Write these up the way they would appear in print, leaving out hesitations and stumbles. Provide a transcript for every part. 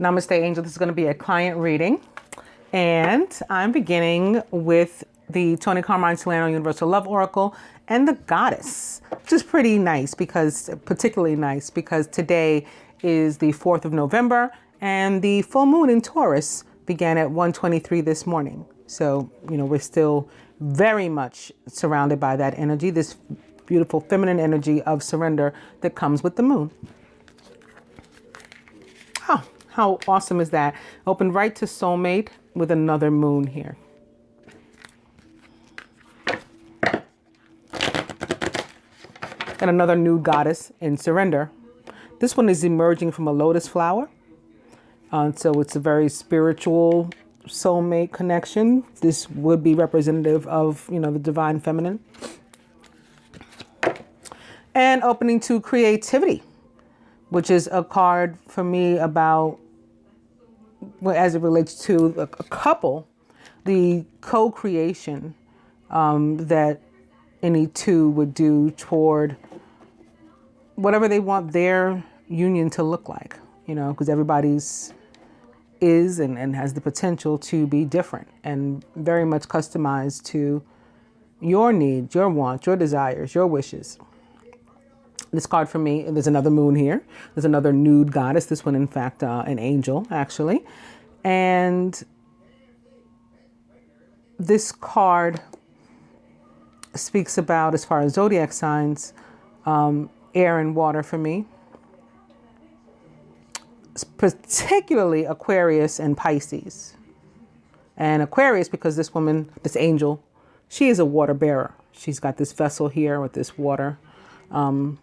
Namaste, Angel. This is going to be a client reading. And I'm beginning with the Tony Carmine Solano Universal Love Oracle and the Goddess, which is pretty nice particularly nice because today is the 4th of November and the full moon in Taurus began at 1:23 this morning. So, we're still very much surrounded by that energy, this beautiful feminine energy of surrender that comes with the moon. Oh, how awesome is that? Open right to soulmate with another moon here. And another new goddess in surrender. This one is emerging from a lotus flower. So it's a very spiritual soulmate connection. This would be representative of, the divine feminine. And opening to creativity, which is a card for me about, as it relates to a couple, the co-creation that any two would do toward whatever they want their union to look like, because everybody's is and has the potential to be different and very much customized to your needs, your wants, your desires, your wishes. This card for me, there's another moon here. There's another nude goddess. This one, in fact, an angel, actually. And this card speaks about, as far as zodiac signs, air and water for me. Particularly Aquarius and Pisces. And Aquarius, because this woman, this angel, she is a water bearer. She's got this vessel here with this water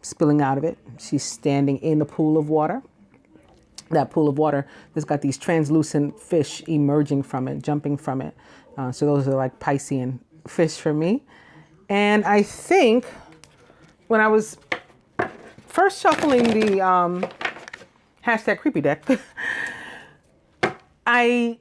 spilling out of it. She's standing in the pool of water. That pool of water has got these translucent fish emerging from it, jumping from it. So those are like Piscean fish for me. And I think when I was first shuffling the hashtag creepy deck, I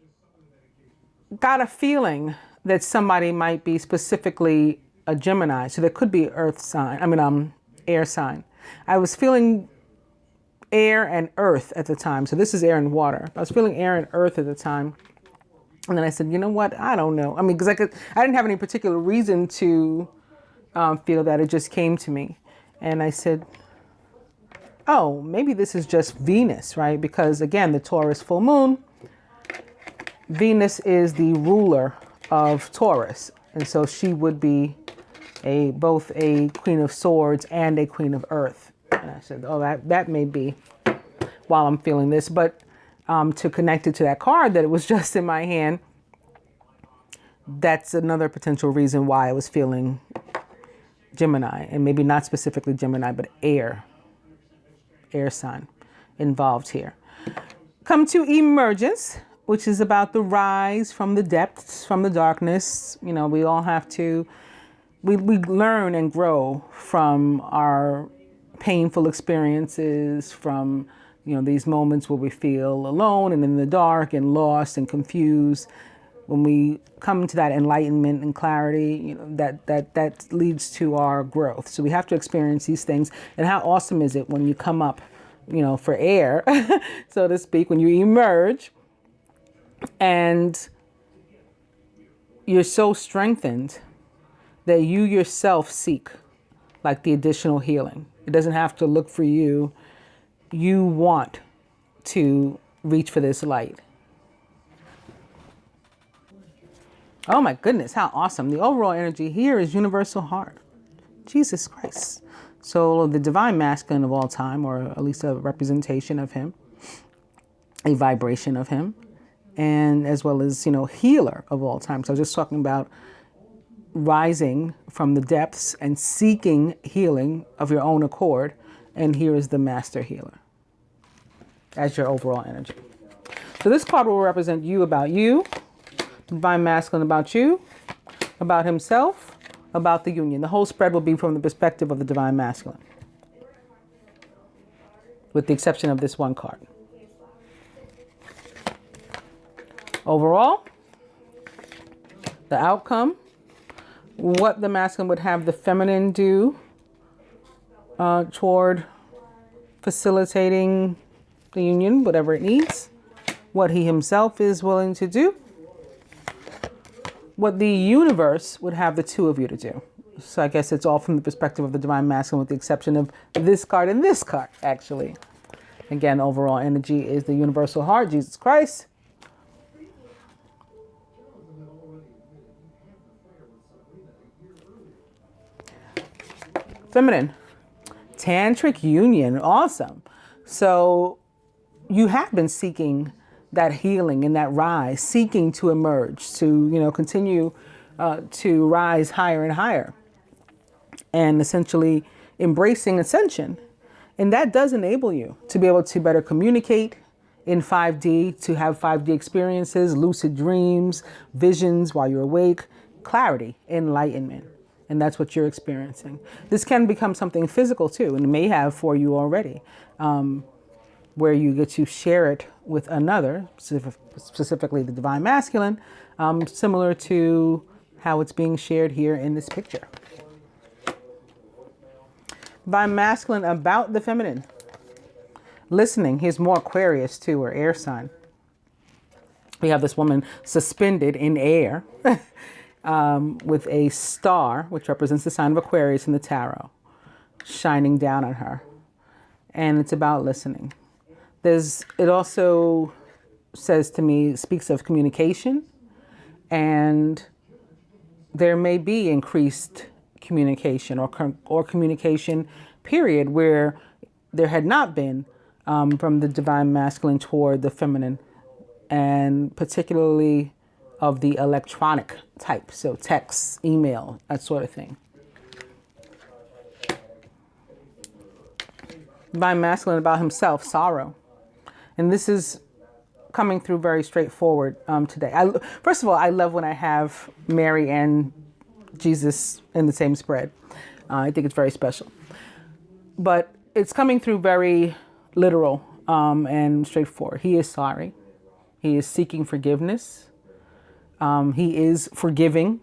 got a feeling that somebody might be specifically a Gemini. So there could be earth sign, air sign. I was feeling air and earth at the time. So this is air and water. I was feeling air and earth at the time. And then I said, you know what? I don't know. Because I didn't have any particular reason to feel that. It just came to me. And I said, oh, maybe this is just Venus, right? Because again, the Taurus full moon, Venus is the ruler of Taurus. And so she would be both a Queen of Swords and a Queen of Earth. And I said, oh, that may be while I'm feeling this. But to connect it to that card that it was just in my hand, that's another potential reason why I was feeling Gemini. And maybe not specifically Gemini, but air sign involved here. Come to emergence, which is about the rise from the depths, from the darkness. We all have to, we learn and grow from our painful experiences, from, these moments where we feel alone and in the dark and lost and confused. When we come to that enlightenment and clarity, that leads to our growth. So we have to experience these things. And how awesome is it when you come up, for air, so to speak, when you emerge and you're so strengthened that you yourself seek like the additional healing. It doesn't have to look for you. You want to reach for this light. Oh my goodness, how awesome. The overall energy here is universal heart. Jesus Christ. So the divine masculine of all time, or at least a representation of him, a vibration of him, and as well as, healer of all time. So I was just talking about rising from the depths and seeking healing of your own accord. And here is the master healer as your overall energy. So this card will represent you, about you, divine masculine about you, about himself, about the union. The whole spread will be from the perspective of the divine masculine, with the exception of this one card. Overall, the outcome, what the masculine would have the feminine do toward facilitating the union, whatever it needs. what he himself is willing to do, what the universe would have the two of you to do. So I guess it's all from the perspective of the divine masculine, with the exception of this card and this card, actually. Again, overall energy is the universal heart, Jesus Christ. Feminine. Tantric union. Awesome. So you have been seeking that healing and that rise, seeking to emerge, to, continue to rise higher and higher, and essentially embracing ascension. And that does enable you to be able to better communicate in 5D, to have 5D experiences, lucid dreams, visions while you're awake, clarity, enlightenment. And that's what you're experiencing. This can become something physical too, and it may have for you already, where you get to share it with another, specifically the divine masculine, similar to how it's being shared here in this picture. Divine masculine about the feminine. Listening. He's more Aquarius too, or air sign. We have this woman suspended in air. With a star, which represents the sign of Aquarius in the tarot, shining down on her. And it's about listening. It also says to me, speaks of communication, and there may be increased communication or communication period where there had not been from the divine masculine toward the feminine, and particularly of the electronic type, so text, email, that sort of thing. Divine masculine about himself, sorrow. And this is coming through very straightforward today. First of all, I love when I have Mary and Jesus in the same spread. I think it's very special. But it's coming through very literal and straightforward. He is sorry. He is seeking forgiveness. He is forgiving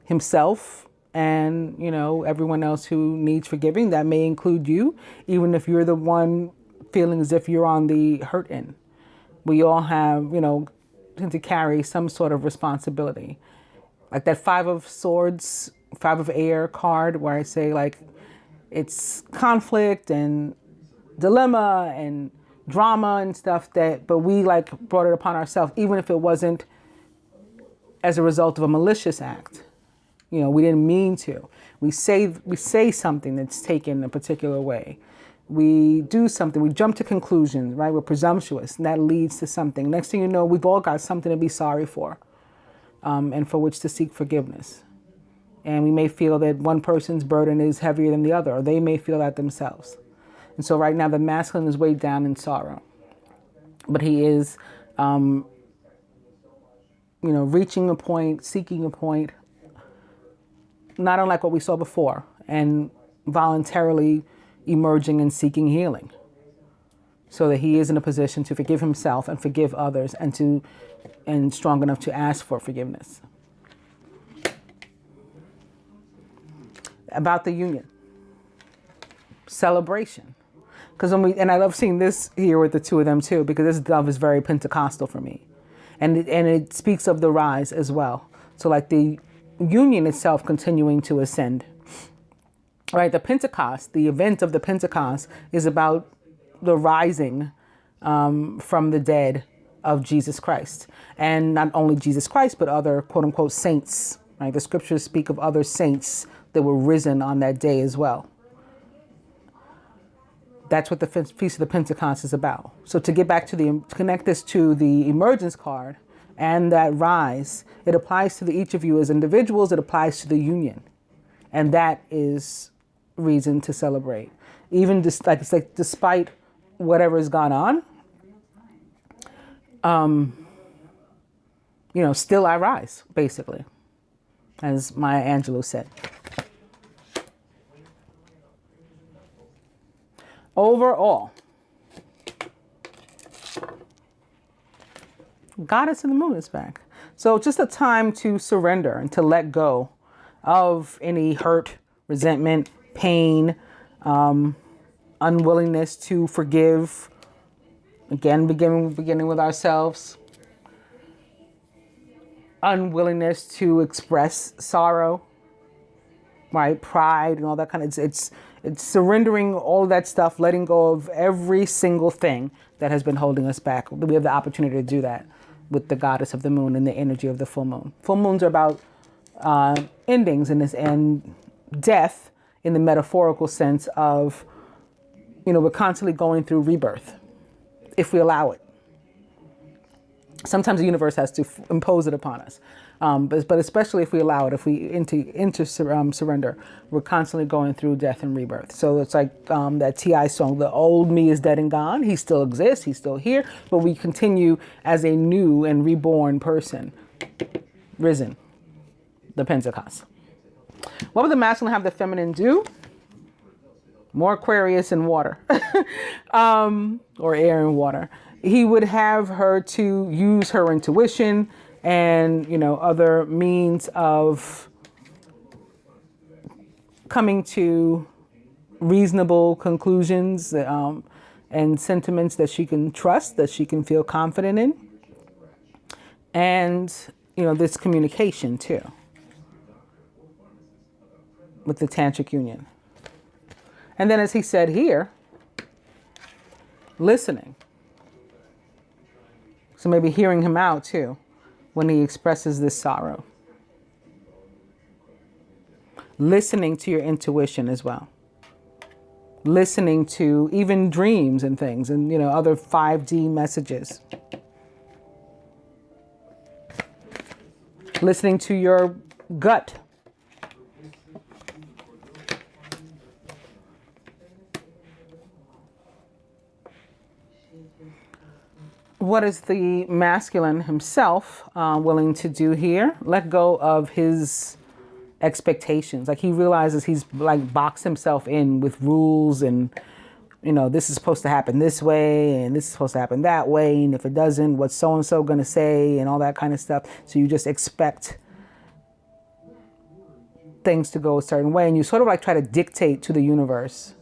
himself and, everyone else who needs forgiving. That may include you, even if you're the one feeling as if you're on the hurt end. We all have, tend to carry some sort of responsibility. Like that 5 of Swords, 5 of Air card, where I say it's conflict and dilemma and drama and stuff but we brought it upon ourselves, even if it wasn't as a result of a malicious act. We didn't mean to. We say something that's taken a particular way. We do something, we jump to conclusions, right? We're presumptuous, and that leads to something. Next thing you know, we've all got something to be sorry for, and for which to seek forgiveness. And we may feel that one person's burden is heavier than the other, or they may feel that themselves. And so right now the masculine is weighed down in sorrow. But he is, reaching a point, seeking a point, not unlike what we saw before, and voluntarily emerging and seeking healing, so that he is in a position to forgive himself and forgive others, and strong enough to ask for forgiveness. About the union. Celebration. And I love seeing this here with the two of them too, because this dove is very Pentecostal for me. And it speaks of the rise as well. So the union itself continuing to ascend. Right, the Pentecost, the event of the Pentecost is about the rising from the dead of Jesus Christ. And not only Jesus Christ, but other quote unquote saints. Right, the scriptures speak of other saints that were risen on that day as well. That's what the Feast of the Pentecost is about. So to get back to connect this to the emergence card and that rise, it applies to each of you as individuals. It applies to the union. And that is reason to celebrate. Even despite whatever has gone on, still I rise, basically, as Maya Angelou said. Overall, Goddess of the Moon is back. So just a time to surrender and to let go of any hurt, resentment, pain, unwillingness to forgive Again, beginning with ourselves. Unwillingness to express sorrow, right? Pride and all that kind of, it's surrendering all of that stuff, letting go of every single thing that has been holding us back. We have the opportunity to do that with the goddess of the moon and the energy of the full moon. Full moons are about endings and death in the metaphorical sense of, we're constantly going through rebirth if we allow it. Sometimes the universe has to impose it upon us. But especially if we allow it, if we surrender, we're constantly going through death and rebirth. So it's like that T.I. song, the old me is dead and gone. He still exists. He's still here. But we continue as a new and reborn person, risen, the Pentecost. What would the masculine have the feminine do? More Aquarius and water, or air and water. He would have her to use her intuition and, other means of coming to reasonable conclusions and sentiments that she can trust, that she can feel confident in. And, this communication too with the tantric union. And then as he said here, listening. So maybe hearing him out too when he expresses this sorrow. Listening to your intuition as well. Listening to even dreams and things and, other 5D messages. Listening to your gut. What is the masculine himself willing to do here? Let go of his expectations. Like he realizes he's like boxed himself in with rules and, this is supposed to happen this way and this is supposed to happen that way. And if it doesn't, what's so-and-so going to say and all that kind of stuff. So you just expect things to go a certain way. And you sort of like try to dictate to the universe.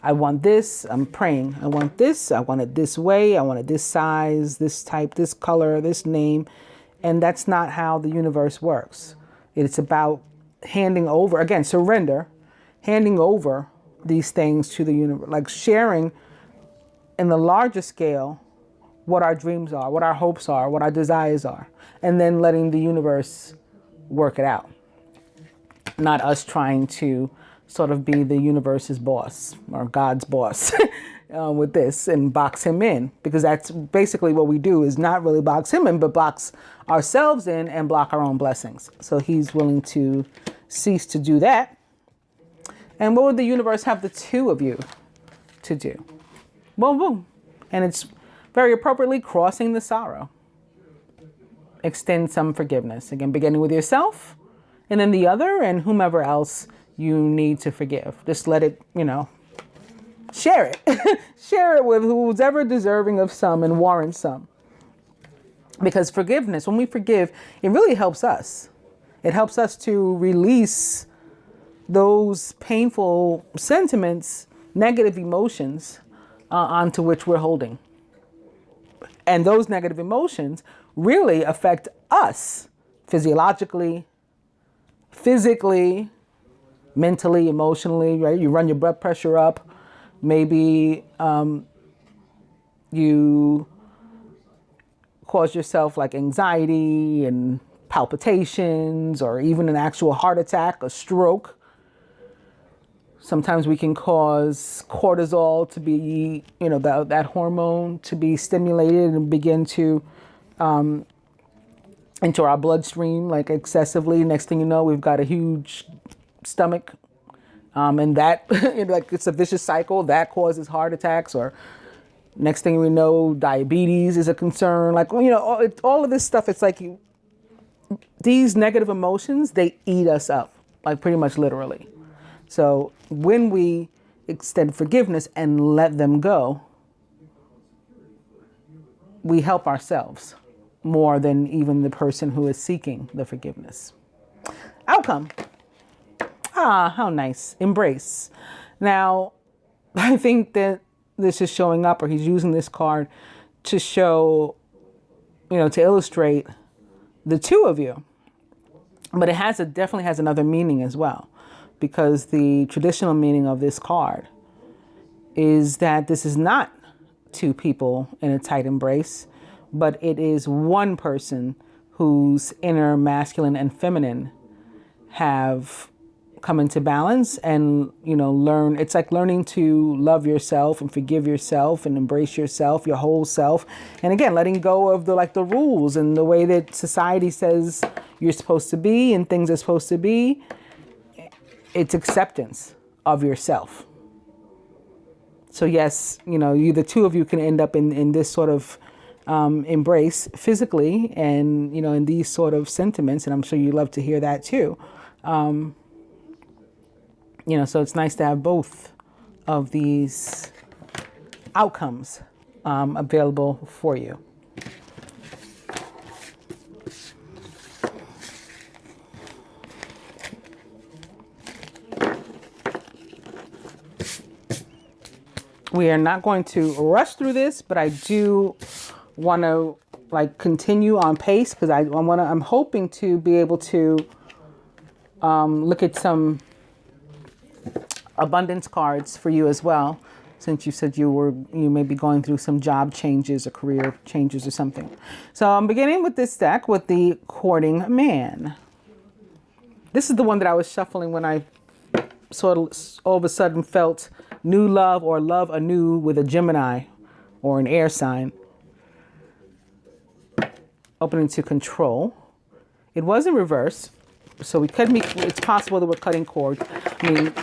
I want this, I'm praying. I want this, I want it this way, I want it this size, this type, this color, this name. And that's not how the universe works. It's about handing over, again, surrender, handing over these things to the universe, like sharing in the larger scale what our dreams are, what our hopes are, what our desires are, and then letting the universe work it out. Not us trying to sort of be the universe's boss or God's boss with this and box him in, because that's basically what we do, is not really box him in, but box ourselves in and block our own blessings. So he's willing to cease to do that. And what would the universe have the two of you to do? Boom, boom. And it's very appropriately crossing the sorrow. Extend some forgiveness. Again, beginning with yourself and then the other and whomever else you need to forgive. Just let it, share it. Share it with who's ever deserving of some and warrants some. Because forgiveness, when we forgive, it really helps us. It helps us to release those painful sentiments, negative emotions onto which we're holding. And those negative emotions really affect us physiologically, physically, mentally, emotionally, right? You run your blood pressure up. Maybe you cause yourself like anxiety and palpitations or even an actual heart attack, a stroke. Sometimes we can cause cortisol to be, that hormone to be stimulated and begin to enter our bloodstream like excessively. Next thing you know, we've got a huge stomach, and that like it's a vicious cycle that causes heart attacks. Or next thing we know, diabetes is a concern. Like all of this stuff. It's like these negative emotions, they eat us up, like pretty much literally. So when we extend forgiveness and let them go, we help ourselves more than even the person who is seeking the forgiveness. Outcome. Ah, how nice. Embrace. Now, I think that this is showing up, or he's using this card to show, to illustrate the two of you. But it definitely has another meaning as well, because the traditional meaning of this card is that this is not two people in a tight embrace, but it is one person whose inner masculine and feminine have come into balance and, learn. It's like learning to love yourself and forgive yourself and embrace yourself, your whole self. And again, letting go of the rules and the way that society says you're supposed to be and things are supposed to be. It's acceptance of yourself. So yes, the two of you can end up in this sort of embrace physically and, in these sort of sentiments. And I'm sure you love to hear that too. So it's nice to have both of these outcomes available for you. We are not going to rush through this, but I do want to continue on pace, because I'm hoping to be able to look at some abundance cards for you as well, since you said you may be going through some job changes or career changes or something. So I'm beginning with this deck with the Courting Man. This is the one that I was shuffling when I sort of all of a sudden felt new love or love anew with a Gemini or an air sign. Opening to Control. It was in reverse, so it's possible that we're cutting cords. I mean,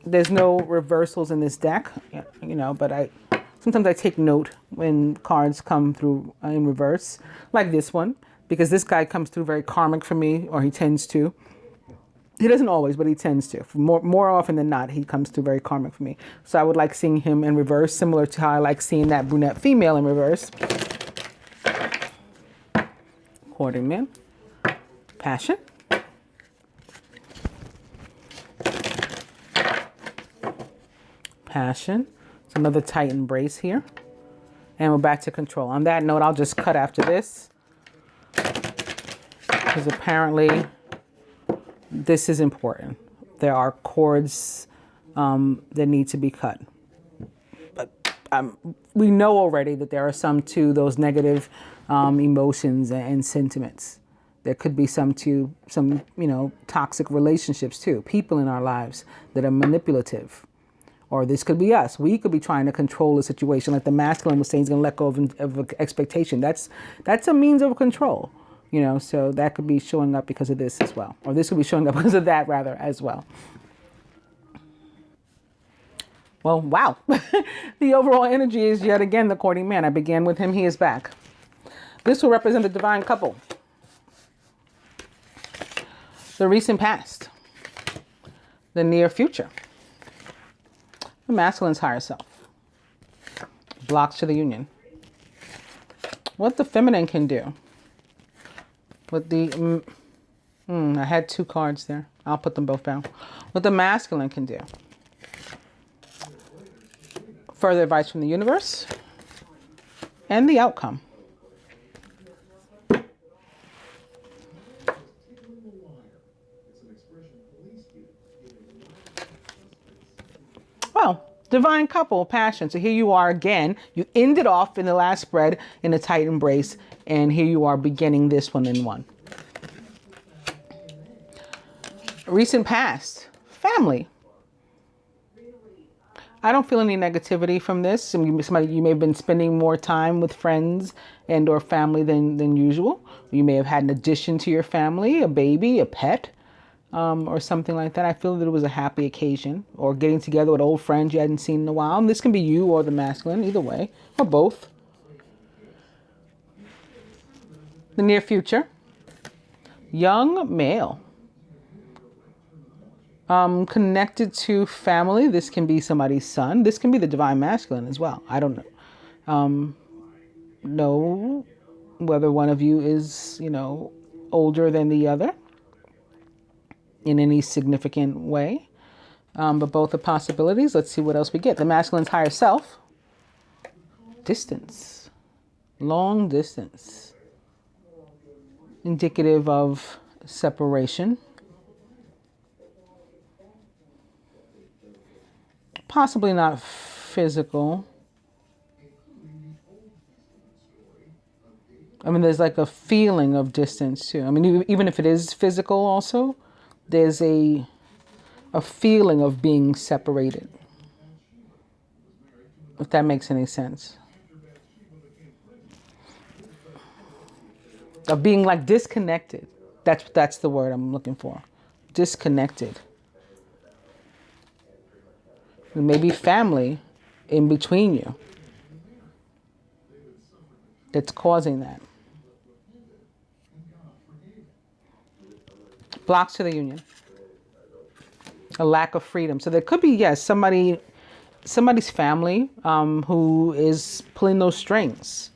there's no reversals in this deck, but sometimes I take note when cards come through in reverse, like this one, because this guy comes through very karmic for me, or he tends to. He doesn't always, but he tends to. More often than not, he comes through very karmic for me. So I would like seeing him in reverse, similar to how I like seeing that brunette female in reverse. Courting Man. Passion. Passion. It's another tight embrace here. And we're back to Control. On that note, I'll just cut after this, because apparently this is important. There are cords that need to be cut. But we know already that there are some to those negative emotions and sentiments. There could be some toxic relationships too. People in our lives that are manipulative. Or this could be us. We could be trying to control a situation. Like the masculine was saying, he's going to let go of expectation. That's a means of control. So that could be showing up because of this as well. Or this could be showing up because of that, rather, as well. Well, wow. The overall energy is yet again the Courting Man. I began with him. He is back. This will represent the divine couple. The recent past. The near future. The masculine's higher self. Blocks to the union. What the feminine can do. What the... I had two cards there. I'll put them both down. What the masculine can do. Further advice from the universe. And the outcome. Well, divine couple, passion. So here you are again. You ended off in the last spread in a tight embrace. And here you are beginning this one in one. Recent past, family. I don't feel any negativity from this. You may have been spending more time with friends and or family than usual. You may have had an addition to your family, a baby, a pet, or something like that. I feel that it was a happy occasion, or getting together with old friends you hadn't seen in a while. And this can be you or the masculine, either way, or both. The near future, young male. Connected to family. This can be somebody's son. This can be the divine masculine as well. I don't know whether one of you is, older than the other in any significant way. But both are possibilities. Let's see what else we get. The masculine's higher self. distance, long distance, indicative of separation, possibly not physical. I mean, there's like a feeling of distance too. I mean, even if it is physical also, there's a feeling of being separated, if that makes any sense. Of being like disconnected. That's the word I'm looking for. Disconnected. And maybe family in between you that's causing that. Blocks to the union. A lack of freedom. So there could be, yes, somebody's family who is pulling those strings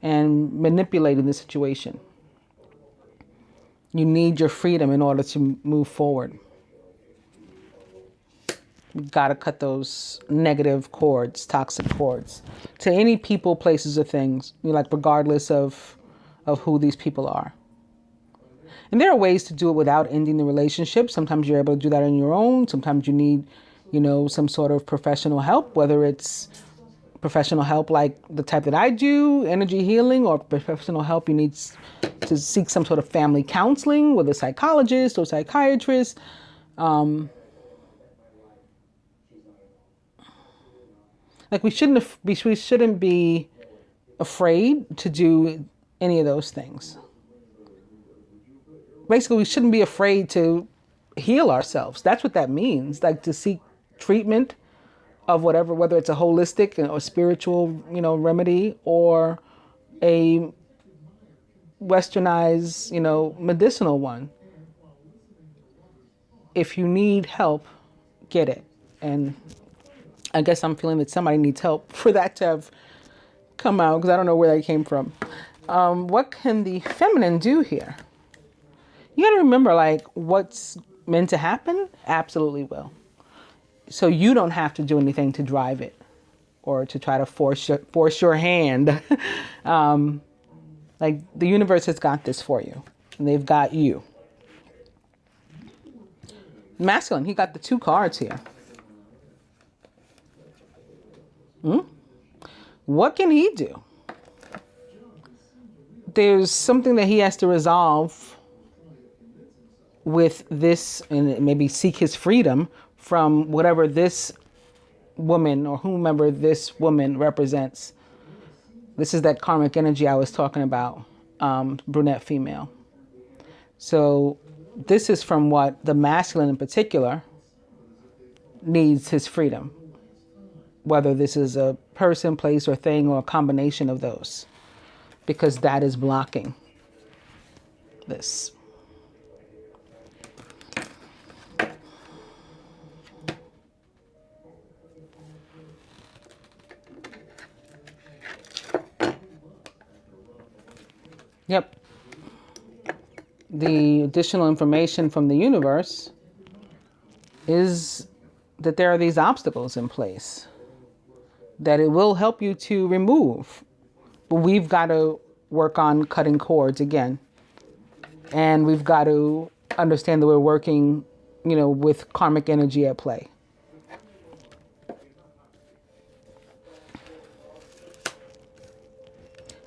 and manipulating the situation. You need your freedom in order to move forward. You've got to cut those negative cords, toxic cords, to any people, places, or things, like regardless of who these people are. And there are ways to do it without ending the relationship. Sometimes you're able to do that on your own. Sometimes you need, some sort of professional help, whether it's professional help like the type that I do, energy healing, or professional help you need to seek some sort of family counseling with a psychologist or psychiatrist. Like we shouldn't be afraid to do any of those things. Basically, we shouldn't be afraid to heal ourselves. That's what that means. Like to seek treatment of whatever, whether it's a holistic or spiritual, remedy, or a westernized, medicinal one. If you need help, get it. And I guess I'm feeling that somebody needs help for that to have come out, because I don't know where that came from. What can the feminine do here? You got to remember, like, what's meant to happen absolutely will. So you don't have to do anything to drive it or to try to force your hand. Like the universe has got this for you, and they've got you. Masculine, he got the 2 cards here. What can he do? There's something that he has to resolve with this, and maybe seek his freedom from whatever this woman or whomever this woman represents. This is that karmic energy I was talking about, brunette female. So this is from what the masculine in particular needs his freedom. Whether this is a person, place, or thing, or a combination of those. Because that is blocking this. Yep. The additional information from the universe is that there are these obstacles in place that it will help you to remove. But we've got to work on cutting cords again. And we've got to understand that we're working, with karmic energy at play.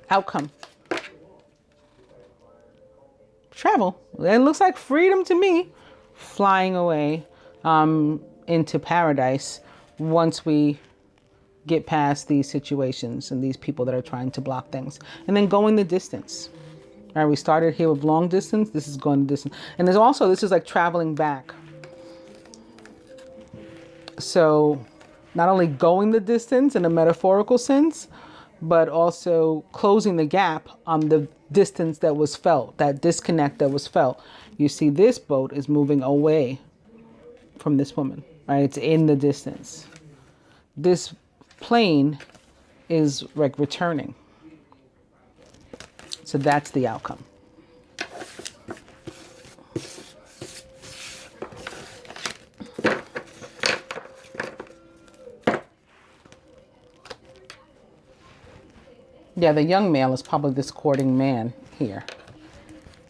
Outcome. Travel. It looks like freedom to me. Flying away into paradise once we get past these situations and these people that are trying to block things. And then going the distance. All right, we started here with long distance. This is going the distance. And there's also, this is like traveling back. So not only going the distance in a metaphorical sense, but also closing the gap on the distance that was felt, that disconnect that was felt. You see, this boat is moving away from this woman, right? It's in the distance. This plane is like returning. So that's the outcome. Yeah, the young male is probably this courting man here.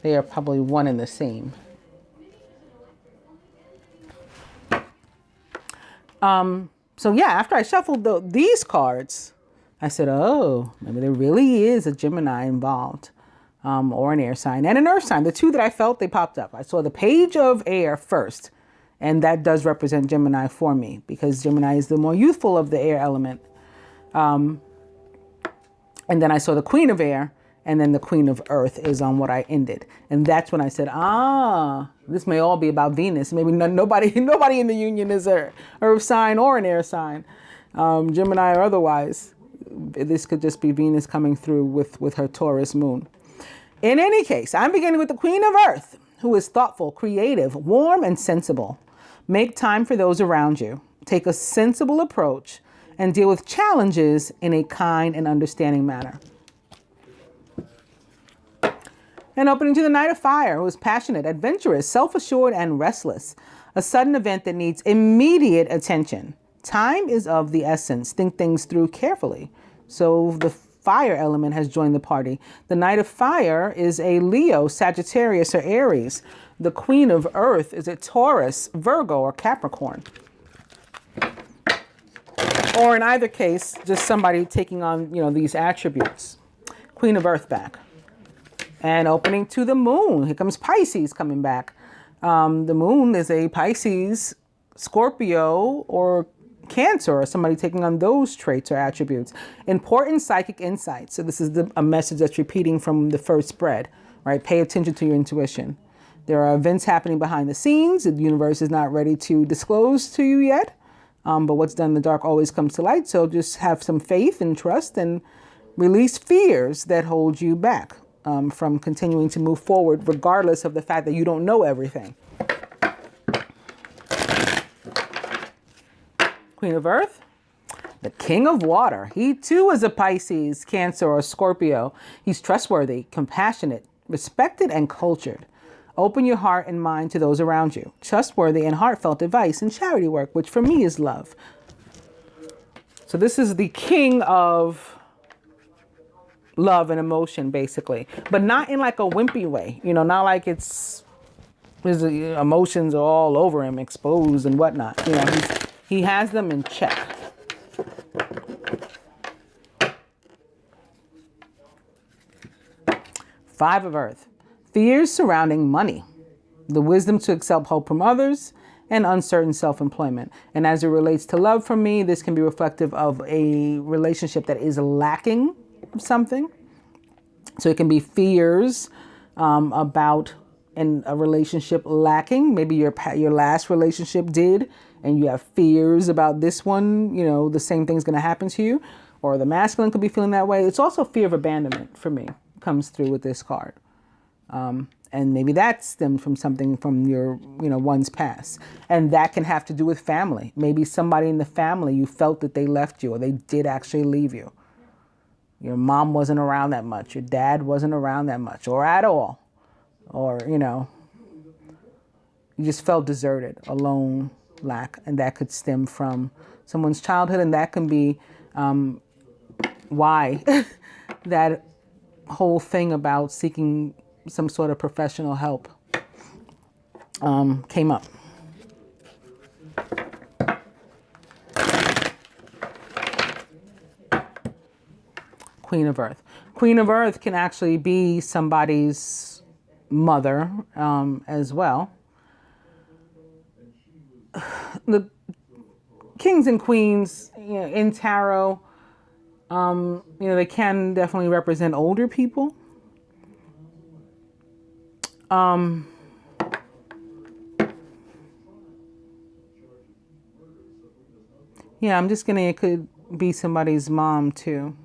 They are probably one and the same. So yeah, after I shuffled these cards, I said, oh, maybe there really is a Gemini involved, or an air sign and an earth sign. The two that I felt, they popped up. I saw the page of air first, and that does represent Gemini for me because Gemini is the more youthful of the air element. And then I saw the Queen of Air, and then the Queen of Earth is on what I ended. And that's when I said, this may all be about Venus. Maybe nobody in the union is an earth sign or an air sign, Gemini or otherwise. This could just be Venus coming through with her Taurus moon. In any case, I'm beginning with the Queen of Earth, who is thoughtful, creative, warm, and sensible. Make time for those around you. Take a sensible approach and deal with challenges in a kind and understanding manner. And opening to the Knight of Fire, who is passionate, adventurous, self-assured, and restless. A sudden event that needs immediate attention. Time is of the essence. Think things through carefully. So the fire element has joined the party. The Knight of Fire is a Leo, Sagittarius, or Aries. The Queen of Earth is a Taurus, Virgo, or Capricorn. Or in either case, just somebody taking on, these attributes. Queen of Earth back. And opening to the moon. Here comes Pisces coming back. The moon is a Pisces, Scorpio, or Cancer, or somebody taking on those traits or attributes. Important psychic insights. So this is a message that's repeating from the first spread, right? Pay attention to your intuition. There are events happening behind the scenes. The universe is not ready to disclose to you yet. But what's done in the dark always comes to light. So just have some faith and trust and release fears that hold you back from continuing to move forward, regardless of the fact that you don't know everything. Queen of Earth, the King of Water. He too is a Pisces, Cancer, or Scorpio. He's trustworthy, compassionate, respected, and cultured. Open your heart and mind to those around you. Trustworthy and heartfelt advice and charity work, which for me is love. So this is the king of love and emotion, basically, but not in like a wimpy way, not like his emotions are all over him, exposed and whatnot. He has them in check. Five of Earth. Fears surrounding money, the wisdom to accept hope from others, and uncertain self-employment. And as it relates to love from me, this can be reflective of a relationship that is lacking something. So it can be fears about a relationship lacking. Maybe your last relationship did, and you have fears about this one. The same thing's going to happen to you. Or the masculine could be feeling that way. It's also fear of abandonment for me, comes through with this card. And maybe that stemmed from something from your, one's past. And that can have to do with family. Maybe somebody in the family, you felt that they left you or they did actually leave you. Your mom wasn't around that much. Your dad wasn't around that much or at all. Or, you just felt deserted, alone, lack. And that could stem from someone's childhood. And that can be why that whole thing about seeking some sort of professional help came up. Queen of Earth. Queen of Earth can actually be somebody's mother as well. The kings and queens in tarot, they can definitely represent older people. Yeah, I'm just it could be somebody's mom too.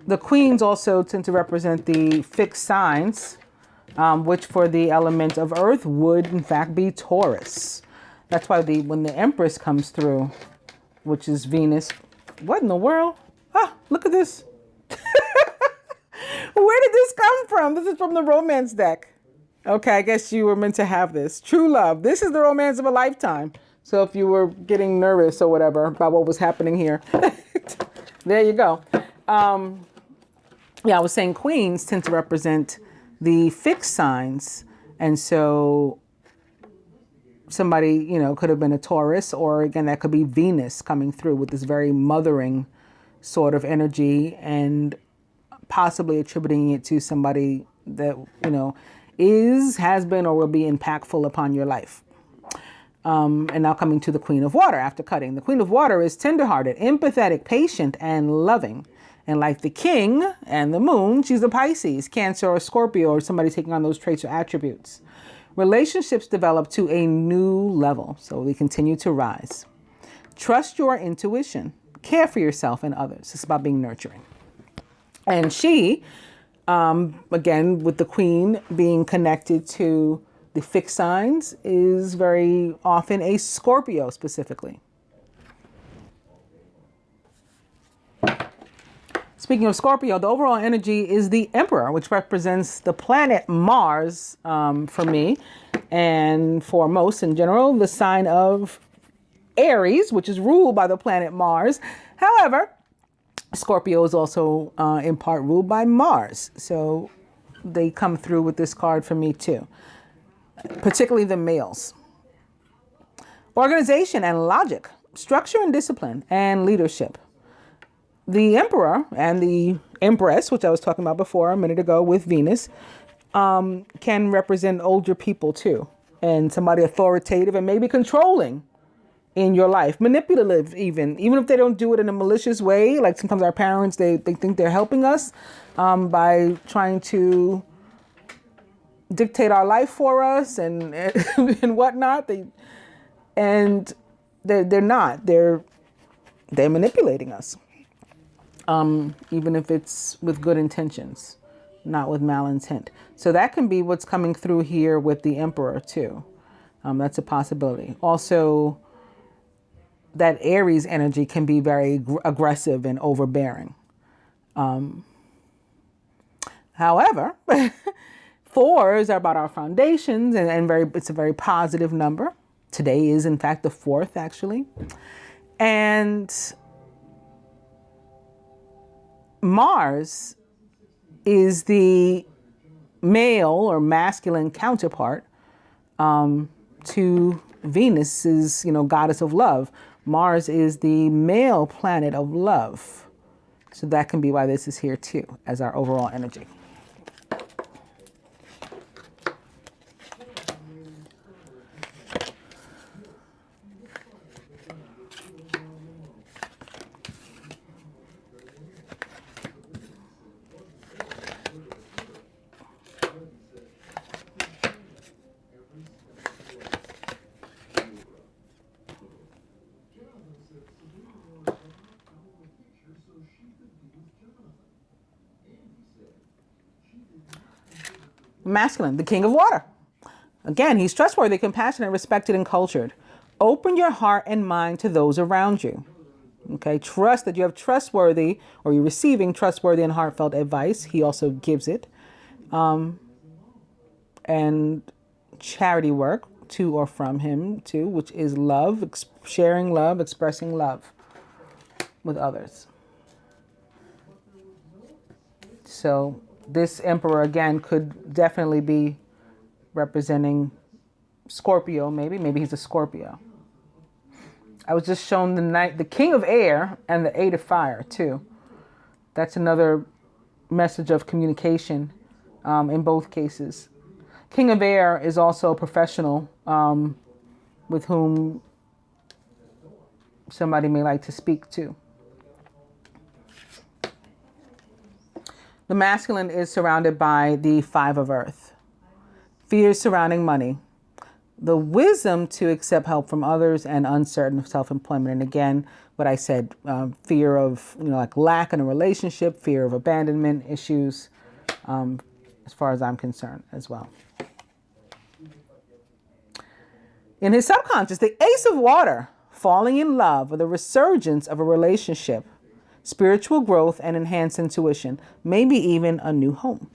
The queens also tend to represent the fixed signs, which for the element of earth would in fact be Taurus. That's why when the Empress comes through, which is Venus. What in the world? Ah, look at this. Where did this come from? This is from the romance deck. Okay, I guess you were meant to have this. True love. This is the romance of a lifetime. So if you were getting nervous or whatever about what was happening here, there you go. Yeah, I was saying queens tend to represent the fixed signs. And so somebody, you know, could have been a Taurus, or again, that could be Venus coming through with this very mothering sort of energy, and possibly attributing it to somebody that, you know, has been, or will be impactful upon your life. And now coming to the Queen of Water after cutting. The Queen of Water is tenderhearted, empathetic, patient, and loving. And like the King and the Moon, she's a Pisces, Cancer, or Scorpio, or somebody taking on those traits or attributes. Relationships develop to a new level, so we continue to rise. Trust your intuition. Care for yourself and others. It's about being nurturing. And she, again, with the Queen being connected to the fixed signs, is very often a Scorpio specifically. Speaking of Scorpio, the overall energy is the Emperor, which represents the planet Mars for me, and for most in general, the sign of Aries, which is ruled by the planet Mars. However, Scorpio is also in part ruled by Mars. So they come through with this card for me too, particularly the males. Organization and logic, structure and discipline, and leadership. The Emperor and the Empress, which I was talking about before a minute ago with Venus, can represent older people too, and somebody authoritative and maybe controlling in your life, manipulative even if they don't do it in a malicious way. Like sometimes our parents, they think they're helping us by trying to dictate our life for us and and whatnot. They're not. They're manipulating us. Even if it's with good intentions, not with malintent. So that can be what's coming through here with the Emperor too. That's a possibility. Also, that Aries energy can be very aggressive and overbearing. However, 4s are about our foundations, and it's a very positive number. Today is in fact the 4th actually. And Mars is the male or masculine counterpart to Venus's, goddess of love. Mars is the male planet of love. So that can be why this is here too, as our overall energy. Masculine, the King of Water. Again, he's trustworthy, compassionate, respected, and cultured. Open your heart and mind to those around you. Okay, trust that you have trustworthy, or you're receiving trustworthy and heartfelt advice. He also gives it. And charity work to or from him too, which is love, sharing love, expressing love with others. So this Emperor, again, could definitely be representing Scorpio, maybe he's a Scorpio. I was just shown the King of Air and the 8 of Fire too. That's another message of communication in both cases. King of Air is also a professional with whom somebody may like to speak to. The masculine is surrounded by the 5 of Earth. Fears surrounding money. The wisdom to accept help from others and uncertain of self-employment. And again, what I said, fear of, like lack in a relationship, fear of abandonment issues, as far as I'm concerned as well. In his subconscious, the Ace of Water, falling in love with a resurgence of a relationship, spiritual growth and enhanced intuition, maybe even a new home.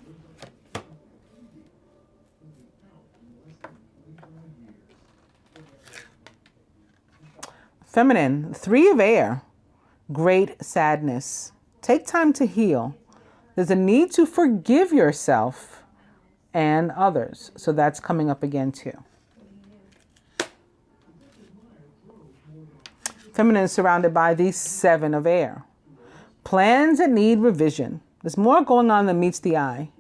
Feminine, 3 of air, great sadness. Take time to heal. There's a need to forgive yourself and others. So that's coming up again too. Feminine is surrounded by the 7 of air. Plans that need revision. There's more going on than meets the eye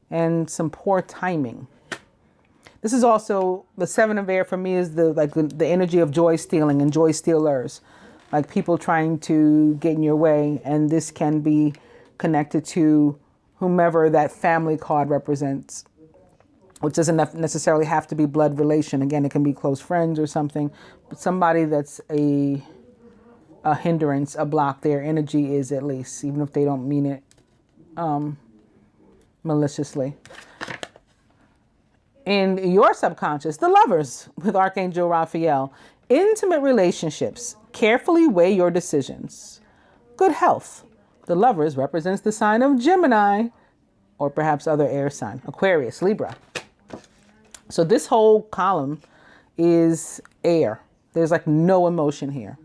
and some poor timing. This is also the 7 of air for me is the energy of joy stealing and joy stealers, like people trying to get in your way. And this can be connected to whomever that family card represents, which doesn't necessarily have to be blood relation. Again, it can be close friends or something, but somebody that's a hindrance, a block. Their energy is, at least, even if they don't mean it maliciously. In your subconscious, the Lovers with Archangel Raphael. Intimate relationships. Carefully weigh your decisions. Good health. The Lovers represents the sign of Gemini, or perhaps other air sign, Aquarius, Libra. So this whole column is air. There's like no emotion here.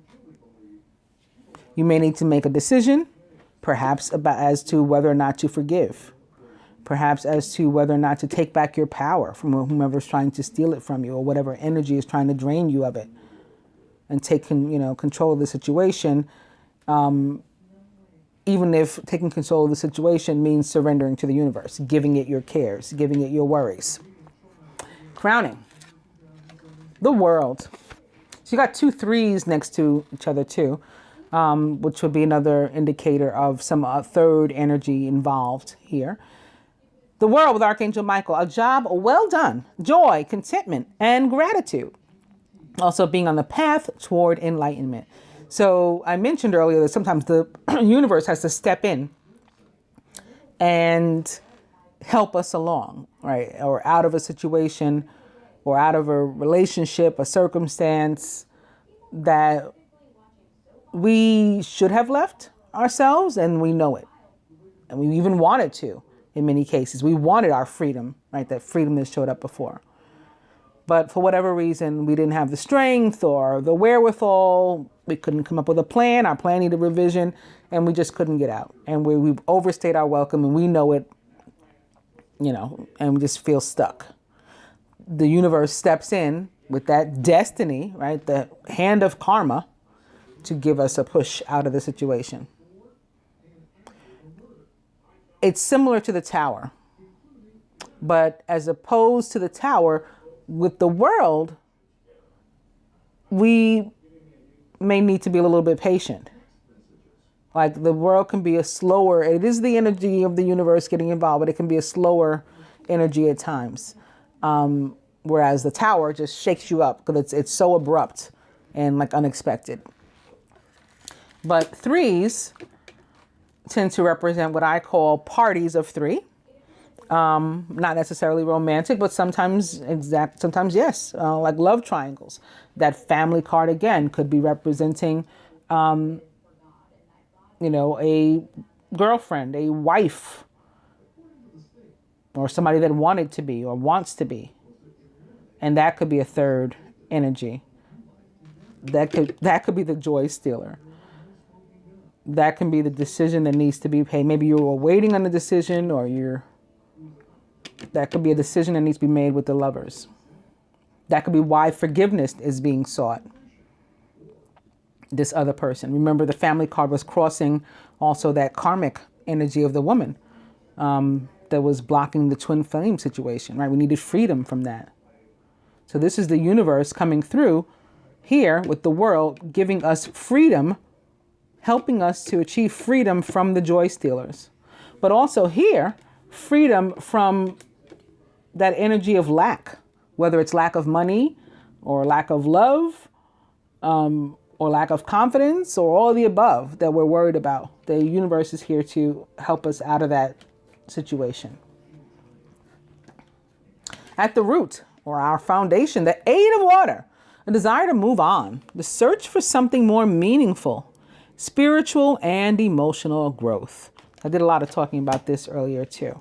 You may need to make a decision, perhaps as to whether or not to forgive. Perhaps as to whether or not to take back your power from whomever's trying to steal it from you, or whatever energy is trying to drain you of it, and take control of the situation. Even if taking control of the situation means surrendering to the universe, giving it your cares, giving it your worries. Crowning. The World. So you got 2 3s next to each other too, which would be another indicator of some third energy involved here. The World with Archangel Michael, a job well done, joy, contentment, and gratitude. Also being on the path toward enlightenment. So I mentioned earlier that sometimes the universe has to step in and help us along, right? Or out of a situation, or out of a relationship, a circumstance that we should have left ourselves, and we know it. And we even wanted to. In many cases, we wanted our freedom, right? That freedom that showed up before. But for whatever reason, we didn't have the strength or the wherewithal. We couldn't come up with a plan. Our plan needed revision, and we just couldn't get out. And we've overstayed our welcome, and we know it, and we just feel stuck. The universe steps in with that destiny, right? The hand of karma to give us a push out of the situation. It's similar to the Tower, but as opposed to the Tower, with the World, we may need to be a little bit patient. Like the World can be it is the energy of the universe getting involved, but it can be a slower energy at times. Whereas the Tower just shakes you up because it's so abrupt and like unexpected. But 3s tend to represent what I call parties of 3. Not necessarily romantic, but sometimes yes, like love triangles. That family card again could be representing, a girlfriend, a wife, or somebody that wanted to be or wants to be. And that could be a third energy. That could be the joy stealer. That can be the decision that needs to be paid. Maybe you're waiting on the decision, or that could be a decision that needs to be made with the Lovers. That could be why forgiveness is being sought. This other person. Remember, the family card was crossing also that karmic energy of the woman that was blocking the twin flame situation, right? We needed freedom from that. So this is the universe coming through here with the World, giving us freedom, helping us to achieve freedom from the joy stealers. But also here, freedom from that energy of lack, whether it's lack of money or lack of love, or lack of confidence, or all of the above that we're worried about. The universe is here to help us out of that situation. At the root, or our foundation, the 8 of water, a desire to move on, the search for something more meaningful, spiritual and emotional growth. I did a lot of talking about this earlier too.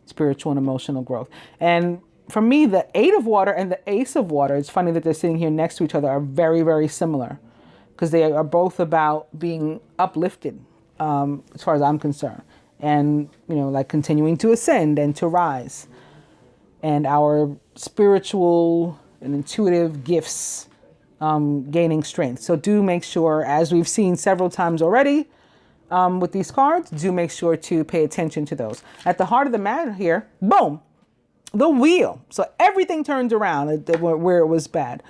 Spiritual and emotional growth. And for me, the 8 of water and the Ace of water, it's funny that they're sitting here next to each other, are very, very similar. because they are both about being uplifted, as far as I'm concerned. And, like continuing to ascend and to rise. And our spiritual and intuitive gifts gaining strength. So do make sure, as we've seen several times already with these cards, do make sure to pay attention to those. At the heart of the matter here, boom, the wheel. So everything turns around where it was bad.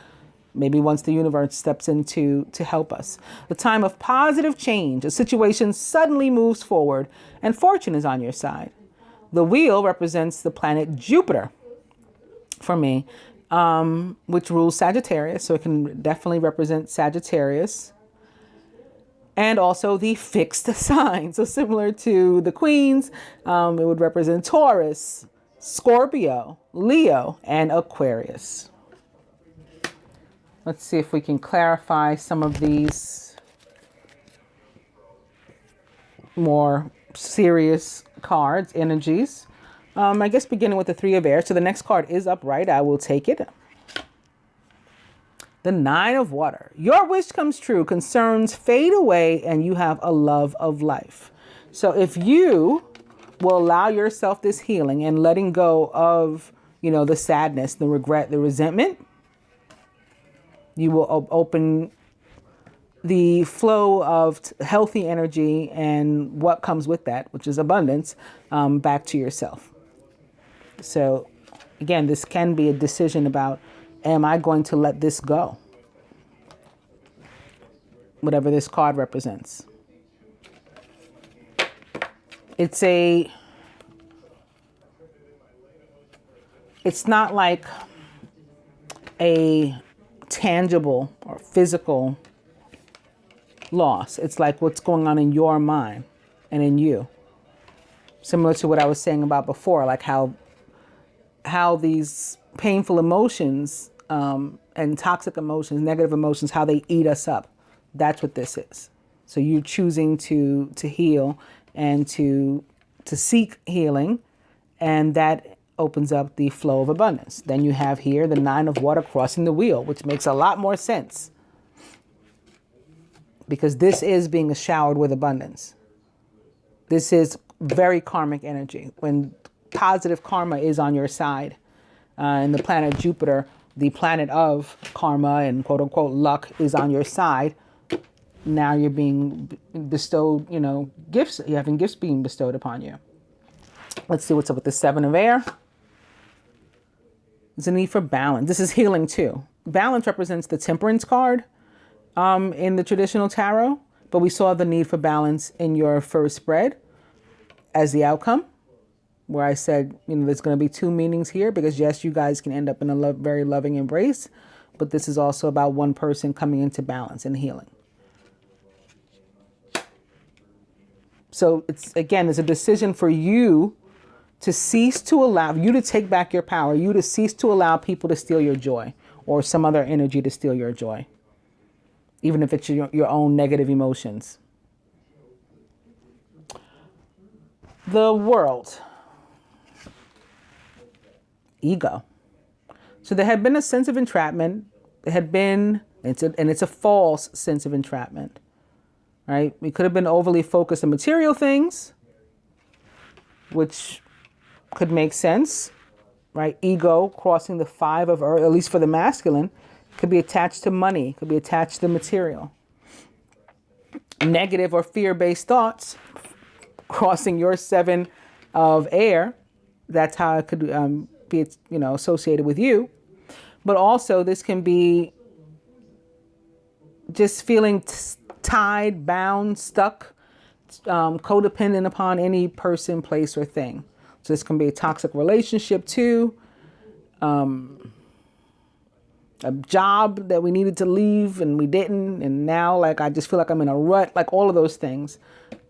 Maybe once the universe steps in to help us. The time of positive change. A situation suddenly moves forward and fortune is on your side. The wheel represents the planet Jupiter for me, which rules Sagittarius. So it can definitely represent Sagittarius. And also the fixed sign. So similar to the Queens, it would represent Taurus, Scorpio, Leo, and Aquarius. Let's see if we can clarify some of these more serious cards, energies. I guess beginning with the Three of Air. So the next card is upright. I will take it. The Nine of Water. Your wish comes true. Concerns fade away and you have a love of life. So if you will allow yourself this healing and letting go of, the sadness, the regret, the resentment, you will open the flow of healthy energy and what comes with that, which is abundance, back to yourself. So again, this can be a decision about, am I going to let this go? Whatever this card represents. It's not like a tangible or physical loss. It's like what's going on in your mind and in you. Similar to what I was saying about before, like how these painful emotions and toxic emotions, negative emotions, how they eat us up. That's what this is. So you choosing to heal and to seek healing, and that opens up the flow of abundance. Then you have here the Nine of Water crossing the wheel, which makes a lot more sense. Because this is being showered with abundance. This is very karmic energy. When positive karma is on your side, and the planet Jupiter, the planet of karma and quote unquote luck, is on your side, now you're being bestowed, gifts. You're having gifts being bestowed upon you. Let's see what's up with the Seven of Air. There's a need for balance. This is healing too. Balance represents the Temperance card in the traditional tarot, but we saw the need for balance in your first spread as the outcome, where I said, there's going to be two meanings here, because yes, you guys can end up in a very loving embrace, but this is also about one person coming into balance and healing. So it's a decision for you to cease to allow you to take back your power, you to cease to allow people to steal your joy or some other energy to steal your joy, even if it's your own negative emotions. The World. Ego. So there had been a sense of entrapment. It's a false sense of entrapment, right? We could have been overly focused on material things, which could make sense, right? Ego crossing the Five of Earth, at least for the masculine, could be attached to money, could be attached to material. Negative or fear-based thoughts crossing your Seven of Air, that's how it could be, associated with you. But also this can be just feeling tied, bound, stuck, codependent upon any person, place, or thing. So this can be a toxic relationship too. A job that we needed to leave and we didn't. And now I just feel like I'm in a rut, all of those things.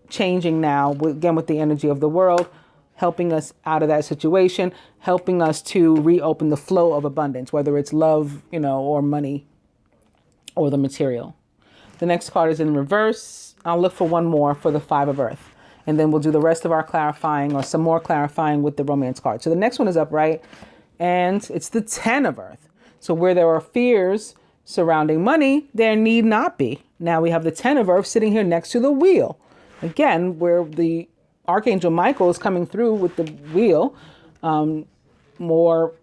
Changing now, again, with the energy of the World, helping us out of that situation, helping us to reopen the flow of abundance, whether it's love, or money or the material. The next card is in reverse. I'll look for one more for the Five of Earth. And then we'll do the rest of our clarifying or some more clarifying with the Romance card. So the next one is upright, and it's the Ten of Earth. So where there are fears surrounding money, there need not be. Now we have the 10 of Earth sitting here next to the wheel. Again, where the Archangel Michael is coming through with the wheel, more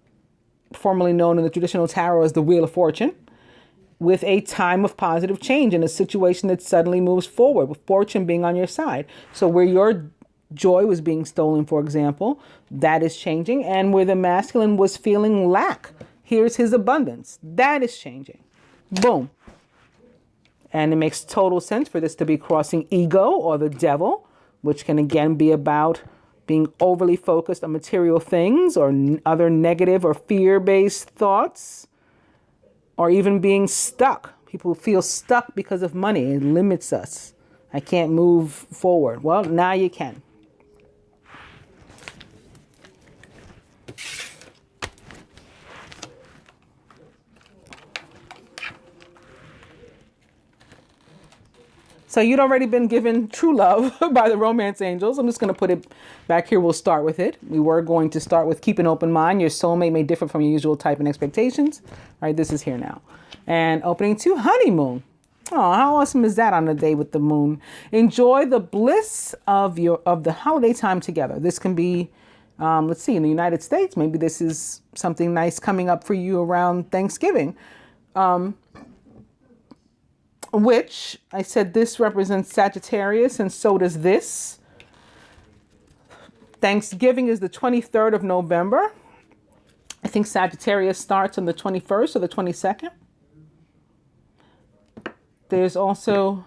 formerly known in the traditional tarot as the Wheel of Fortune, with a time of positive change in a situation that suddenly moves forward, with fortune being on your side. So where your joy was being stolen, for example, that is changing. And where the masculine was feeling lack, here's his abundance. That is changing. Boom. And it makes total sense for this to be crossing ego or the devil, which can again be about being overly focused on material things or other negative or fear-based thoughts, or even being stuck. People feel stuck because of money. It limits us. I can't move forward. Well, now you can. So you'd already been given true love by the romance angels. I'm just going to put it back here. We'll start with it. We were going to start with keep an open mind. Your soulmate may differ from your usual type and expectations. All right, this is here now. And opening to honeymoon. Oh, how awesome is that on a day with the moon? Enjoy the bliss of the holiday time together. This can be, let's see, in the United States, maybe this is something nice coming up for you around Thanksgiving. Which I said this represents Sagittarius, and so does this. Thanksgiving is the 23rd of November. I think Sagittarius starts on the 21st or the 22nd. There's also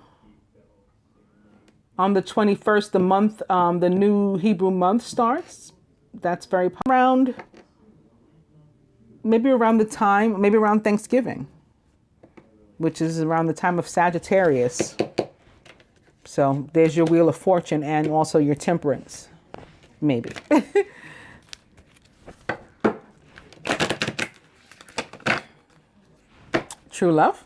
on the 21st, the month, the new Hebrew month starts. That's very around, maybe around the time, maybe around Thanksgiving, which is around the time of Sagittarius. So there's your Wheel of Fortune and also your Temperance, maybe. True love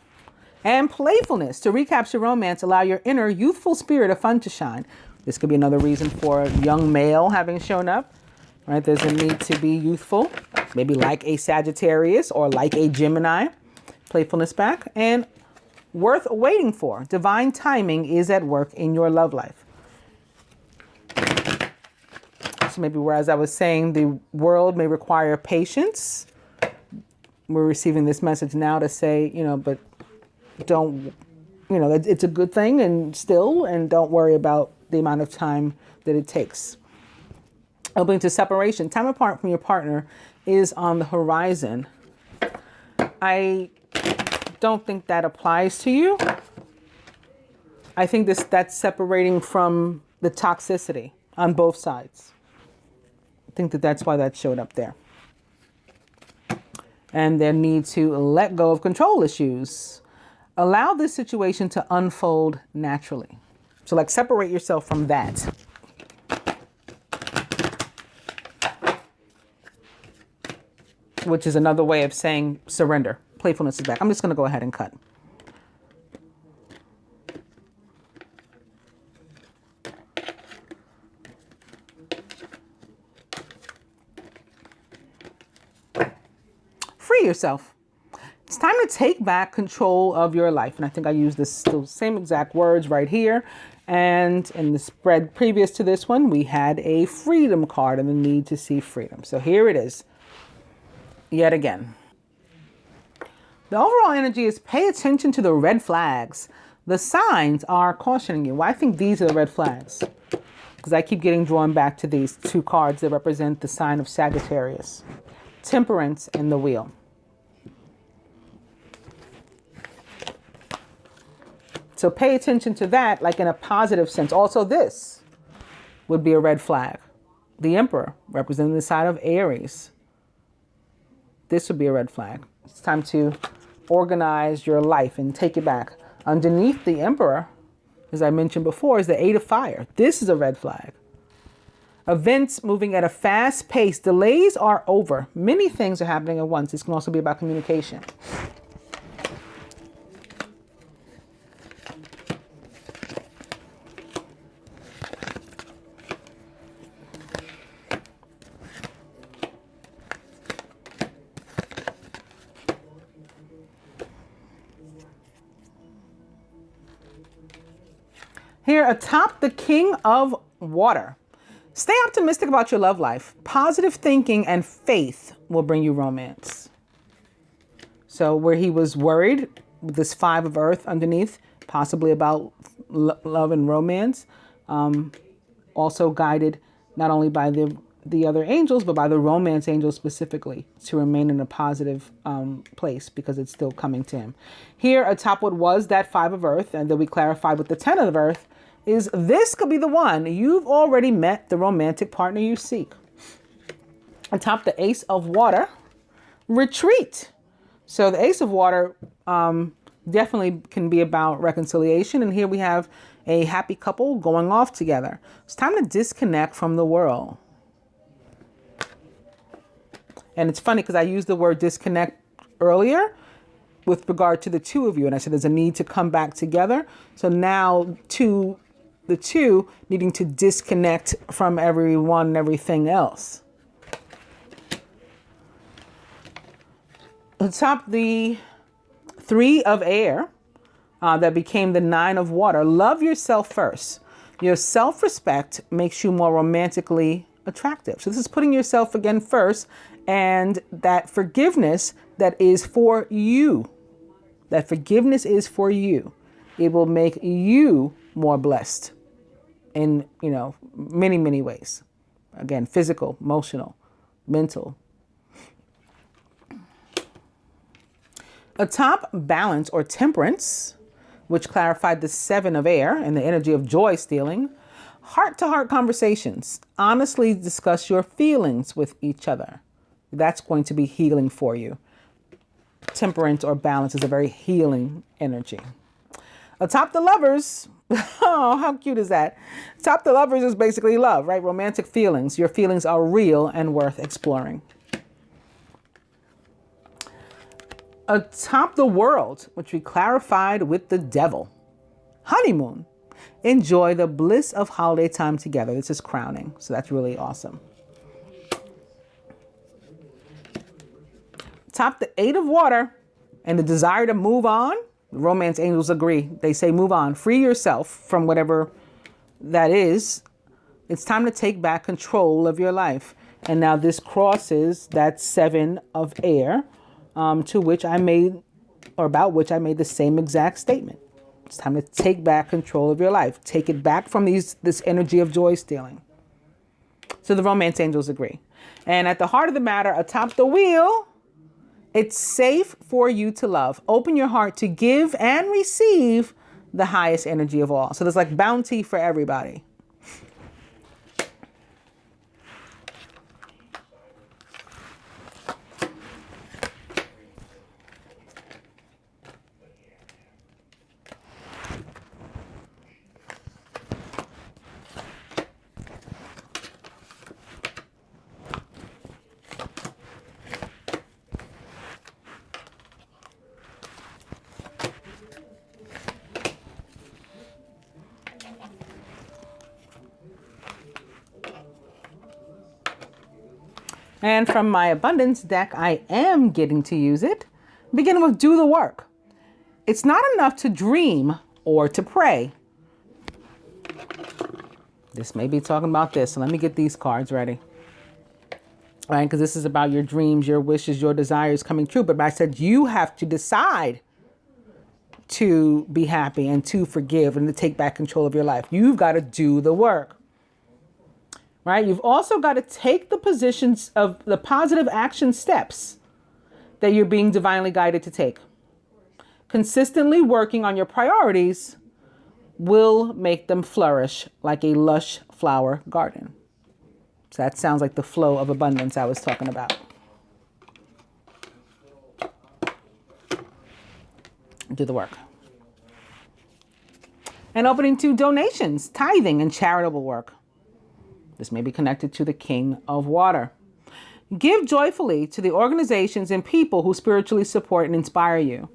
and playfulness. To recapture romance, allow your inner youthful spirit of fun to shine. This could be another reason for a young male having shown up, right? There's a need to be youthful, maybe like a Sagittarius or like a Gemini. Playfulness back. And worth waiting for. Divine timing is at work in your love life. So maybe whereas I was saying the world may require patience, we're receiving this message now to say, but don't, it's a good thing and don't worry about the amount of time that it takes. Opening to separation. Time apart from your partner is on the horizon. I don't think that applies to you. I think that's separating from the toxicity on both sides. I think that's why that showed up there. And their need to let go of control issues. Allow this situation to unfold naturally. So like separate yourself from that. Which is another way of saying surrender. Playfulness is back. I'm just going to go ahead and cut. Free yourself. It's time to take back control of your life. And I think I use those same exact words right here. And in the spread previous to this one, we had a freedom card and the need to see freedom. So here it is. Yet again. The overall energy is pay attention to the red flags. The signs are cautioning you. Well, I think these are the red flags because I keep getting drawn back to these two cards that represent the sign of Sagittarius, Temperance, and the Wheel. So pay attention to that, like in a positive sense. Also, this would be a red flag. The Emperor, representing the sign of Aries. This would be a red flag. It's time to organize your life and take it back. Underneath the Emperor, as I mentioned before, is the Eight of Fire. This is a red flag. Events moving at a fast pace. Delays are over. Many things are happening at once. This can also be about communication. Here atop the king of water. Stay optimistic about your love life. Positive thinking and faith will bring you romance. So where he was worried with this 5 of earth underneath, possibly about love and romance, also guided not only by the other angels, but by the romance angels specifically, to remain in a positive place, because it's still coming to him. Here atop what was that 5 of earth, and that we clarified with the 10 of earth, is this could be the one. You've already met the romantic partner you seek. Atop the ace of water, retreat. So the ace of water definitely can be about reconciliation. And here we have a happy couple going off together. It's time to disconnect from the world. And it's funny because I used the word disconnect earlier with regard to the 2 of you. And I said there's a need to come back together. So now the two needing to disconnect from everyone and everything else. Atop the 3 of air, that became the 9 of water. Love yourself first. Your self-respect makes you more romantically attractive. So this is putting yourself again first, and that forgiveness that is for you. That forgiveness is for you. It will make you more blessed in, many, many ways. Again, physical, emotional, mental. Atop balance or temperance, which clarified the 7 of air and the energy of joy stealing. Heart-to-heart conversations. Honestly discuss your feelings with each other. That's going to be healing for you. Temperance or balance is a very healing energy. Atop the lovers. Oh, how cute is that? Atop the lovers is basically love, right? Romantic feelings. Your feelings are real and worth exploring. Atop the world, which we clarified with the devil. Honeymoon. Enjoy the bliss of holiday time together. This is crowning. So that's really awesome. Atop the 8 of water and the desire to move on. The romance angels agree. They say move on. Free yourself from whatever that is. It's time to take back control of your life. And now this crosses that 7 of air. To which I made, or about which I made the same exact statement. It's time to take back control of your life. Take it back from this energy of joy stealing. So the romance angels agree. And at the heart of the matter, atop the wheel, it's safe for you to love. Open your heart to give and receive the highest energy of all. So there's like bounty for everybody. And from my abundance deck, I am getting to use it. Beginning with do the work. It's not enough to dream or to pray. This may be talking about this. So let me get these cards ready. All right, because this is about your dreams, your wishes, your desires coming true. But I said you have to decide to be happy and to forgive and to take back control of your life. You've got to do the work. Right? You've also got to take the positions of the positive action steps that you're being divinely guided to take. Consistently working on your priorities will make them flourish like a lush flower garden. So that sounds like the flow of abundance I was talking about. Do the work. And opening to donations, tithing, and charitable work. This may be connected to the king of water. Give joyfully to the organizations and people who spiritually support and inspire you.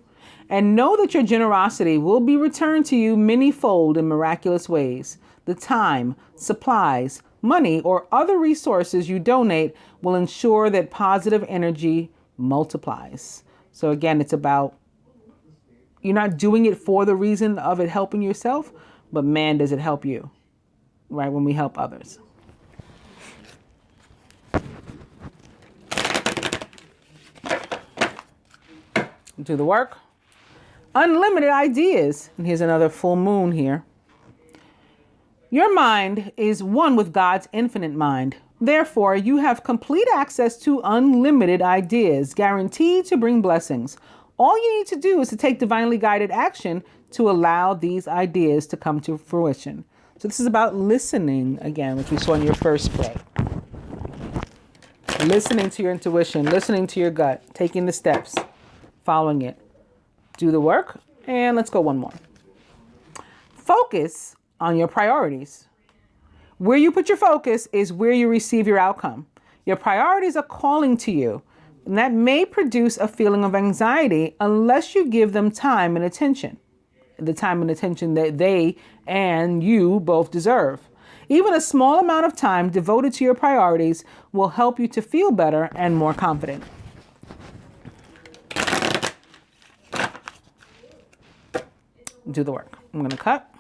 And know that your generosity will be returned to you many-fold in miraculous ways. The time, supplies, money, or other resources you donate will ensure that positive energy multiplies. So again, it's about you're not doing it for the reason of it helping yourself, but man, does it help you, right? When we help others. Do the work. Unlimited ideas. And here's another full moon here. Your mind is one with God's infinite mind. Therefore, you have complete access to unlimited ideas, guaranteed to bring blessings. All you need to do is to take divinely guided action to allow these ideas to come to fruition. So this is about listening, again, which we saw in your first play. Listening to your intuition, listening to your gut, taking the steps, following it. Do the work, and let's go one more. Focus on your priorities. Where you put your focus is where you receive your outcome. Your priorities are calling to you, and that may produce a feeling of anxiety unless you give them time and attention. The time and attention that they and you both deserve. Even a small amount of time devoted to your priorities will help you to feel better and more confident. Do the work. I'm going to cut.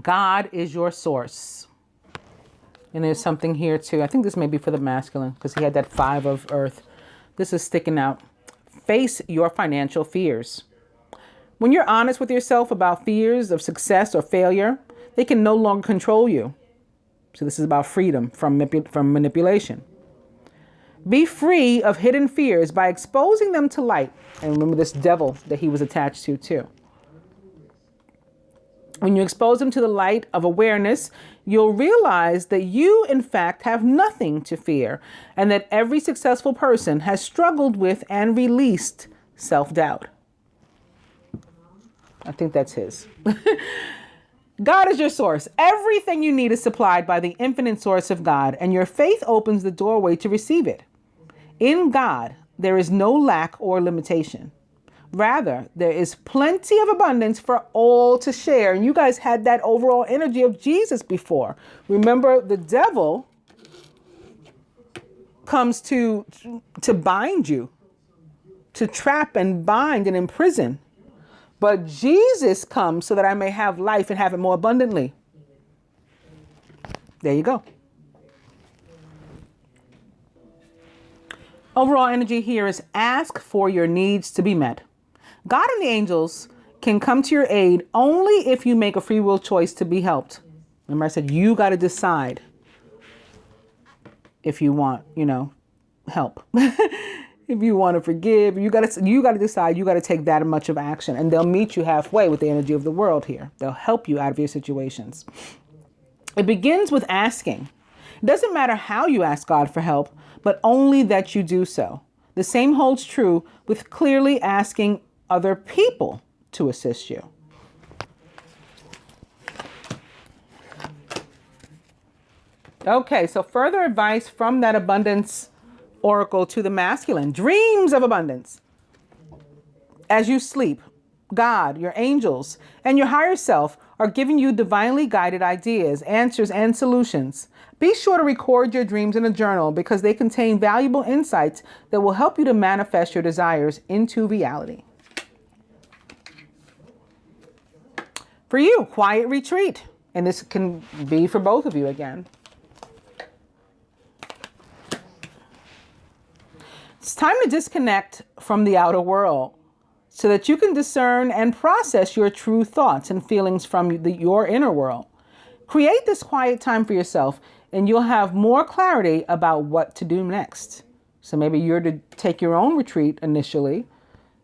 God is your source. And there's something here too. I think this may be for the masculine because he had that 5 of earth. This is sticking out. Face your financial fears. When you're honest with yourself about fears of success or failure, they can no longer control you. So this is about freedom from manipulation. Be free of hidden fears by exposing them to light. And remember this devil that he was attached to too. When you expose them to the light of awareness, you'll realize that you, in fact, have nothing to fear, and that every successful person has struggled with and released self-doubt. I think that's his. God is your source. Everything you need is supplied by the infinite source of God, and your faith opens the doorway to receive it. In God, there is no lack or limitation. Rather, there is plenty of abundance for all to share. And you guys had that overall energy of Jesus before. Remember, the devil comes to bind you, to trap and bind and imprison. But Jesus comes so that I may have life and have it more abundantly. There you go. Overall energy here is ask for your needs to be met. God and the angels can come to your aid only if you make a free will choice to be helped. Remember I said you got to decide if you want, help. If you want to forgive, you got to decide, you got to take that much of action, and they'll meet you halfway with the energy of the world here. They'll help you out of your situations. It begins with asking. It doesn't matter how you ask God for help, but only that you do so. The same holds true with clearly asking other people to assist you. Okay, so further advice from that abundance oracle to the masculine. Dreams of abundance. As you sleep, God, your angels, and your higher self are giving you divinely guided ideas, answers, and solutions. Be sure to record your dreams in a journal because they contain valuable insights that will help you to manifest your desires into reality. For you, quiet retreat. And this can be for both of you again. It's time to disconnect from the outer world so that you can discern and process your true thoughts and feelings from your inner world. Create this quiet time for yourself and you'll have more clarity about what to do next. So maybe you're to take your own retreat initially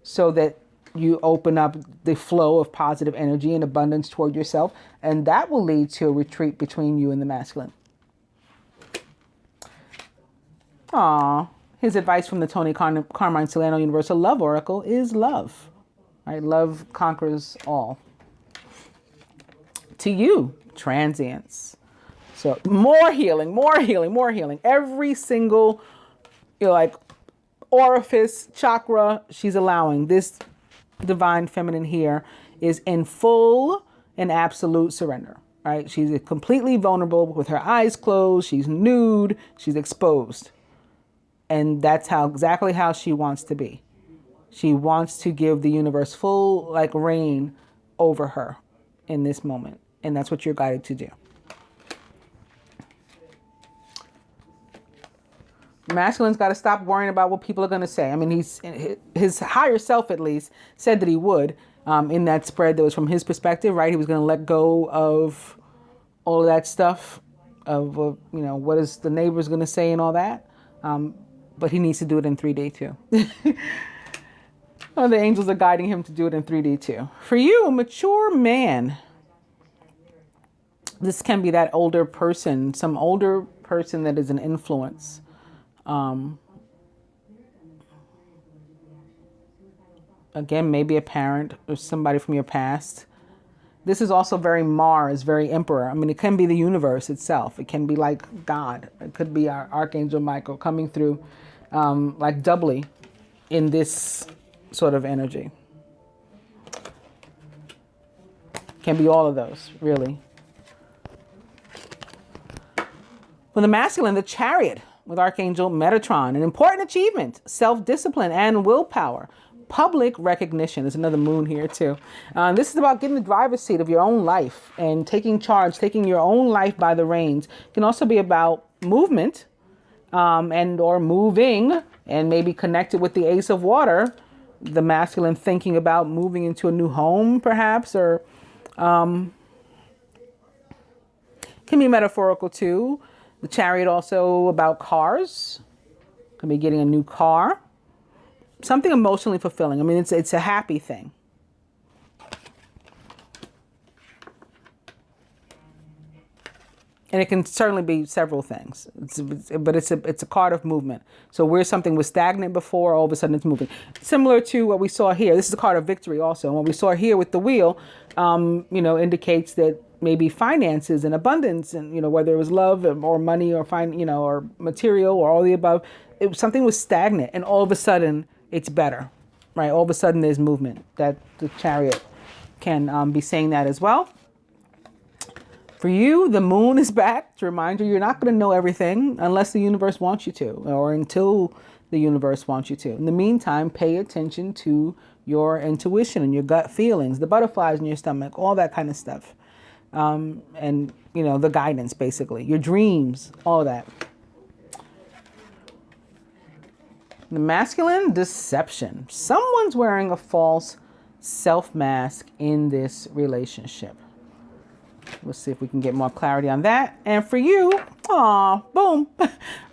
so that you open up the flow of positive energy and abundance toward yourself, and that will lead to a retreat between you and the masculine. His advice from the Tony Carmine Solano Universal Love Oracle is love. Right? Love conquers all. To you, transience. So more healing, more healing, more healing. Every single, orifice, chakra, she's allowing. This divine feminine here is in full and absolute surrender. right? She's completely vulnerable with her eyes closed. She's nude. She's exposed. And that's exactly how she wants to be. She wants to give the universe full reign over her in this moment. And that's what you're guided to do. Masculine's got to stop worrying about what people are going to say. I mean, his higher self, at least, said that he would in that spread that was from his perspective, right? He was going to let go of all of that stuff of, what is the neighbors going to say and all that. But he needs to do it in 3D too. The angels are guiding him to do it in 3D too. For you, a mature man, this can be that older person, some older person that is an influence. Again, maybe a parent or somebody from your past. This is also very Mars, very emperor. I mean, it can be the universe itself. It can be like God. It could be our Archangel Michael coming through doubly in this sort of energy. Can be all of those, really. For the masculine, the Chariot with Archangel Metatron, an important achievement, self-discipline and willpower. Public recognition. There's another moon here too. This is about getting the driver's seat of your own life and taking charge, taking your own life by the reins. It can also be about movement and or moving, and maybe connected with the Ace of Water, the masculine thinking about moving into a new home perhaps, or can be metaphorical too. The Chariot also about cars. Can be getting a new car. Something emotionally fulfilling. I mean, it's a happy thing. And it can certainly be several things. But it's a card of movement. So where something was stagnant before, all of a sudden it's moving. Similar to what we saw here. This is a card of victory also. And what we saw here with the wheel, indicates that maybe finances and abundance, and whether it was love or money or or material or all the above, something was stagnant, and all of a sudden it's better, right? All of a sudden there's movement. That the Chariot can be saying that as well. For you, the moon is back to remind you you're not going to know everything unless the universe wants you to, or until the universe wants you to. In the meantime, pay attention to your intuition and your gut feelings, the butterflies in your stomach, all that kind of stuff. And the guidance, basically, your dreams, all that. The masculine, deception. Someone's wearing a false self mask in this relationship. We'll see if we can get more clarity on that. And for you, boom,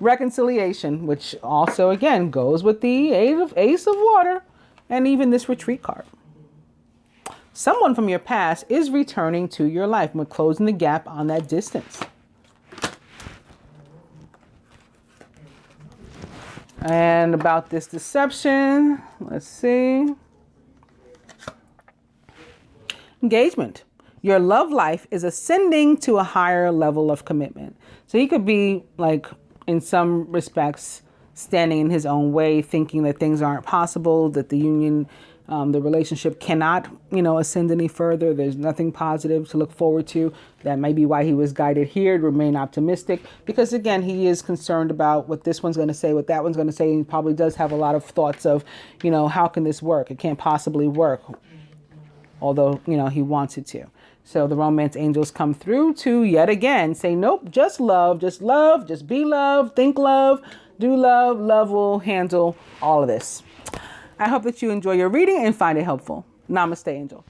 reconciliation, which also, again, goes with the Ace of Water and even this retreat card. Someone from your past is returning to your life. We're closing the gap on that distance. And about this deception, let's see. Engagement. Your love life is ascending to a higher level of commitment. So he could be, in some respects, standing in his own way, thinking that things aren't possible, that the union, the relationship cannot, ascend any further. There's nothing positive to look forward to. That may be why he was guided here to remain optimistic. Because again, he is concerned about what this one's going to say, what that one's going to say. And he probably does have a lot of thoughts of, how can this work? It can't possibly work. Although, he wants it to. So the romance angels come through to yet again say, nope, just love, just be love, think love, do love. Love will handle all of this. I hope that you enjoy your reading and find it helpful. Namaste, angel.